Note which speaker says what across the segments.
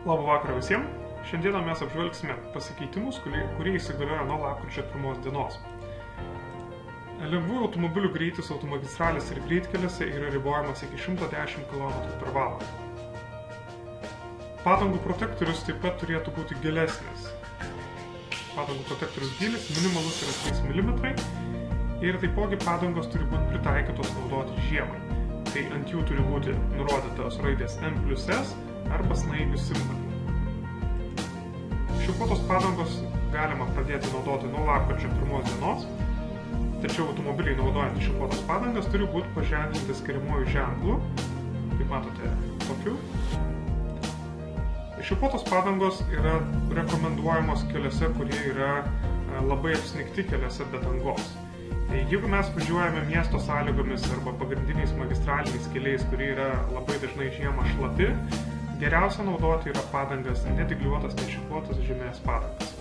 Speaker 1: Labą vakarą visiems. Šiandieną mes apžvelgsime pasikeitimus, kurie įsigaliojo nuo lapkričio 1 dienos. Lengvųjų automobilių greitis automagistralės ir greitkeliuose yra ribojamas iki 110 km/h. Padangų protektorius taip pat turėtų būti gilesnis. Padangų protektorius gylis minimalus yra 3 mm ir taipogi padangos turi būti pritaikytos naudoti žiemai. Tai ant jų turi būti nurodytos raidės M+S arba snaigių simbolių. Šlifuotos padangos galima pradėti naudoti nuo lapkričio 1 dienos, tačiau automobiliai naudojant šlifuotas padangas turi būti paženklinti skiriamuoju ženklu, kaip matote, tokiu. Šlifuotos padangos yra rekomenduojamos keliuose, kurie yra labai apsnigti keliuose be dangos. Jeigu mes važiuojame miesto sąlygomis arba pagrindiniais magistraliniais keliais, kurie yra labai dažnai žiemą šlapi, geriausia naudoti yra padangas nedygliuotas, nešlifuotas žymės padangas.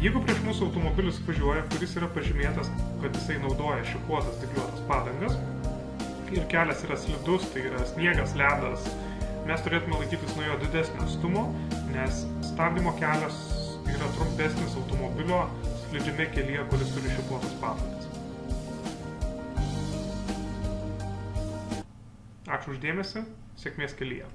Speaker 1: Jeigu prieš mūsų automobilis važiuoja, kuris yra pažymėtas, kad jisai naudoja šlifuotas dygliuotas padangas ir kelias yra slidus, tai yra sniegas, ledas, mes turėtume laikytis nuo jo didesnio atstumo, nes stabdymo kelias yra trumpesnis automobilio slidžiame kelyje, kuris turi šlifuotas padangas. Ačiū už dėmesį, sėkmės kelyje.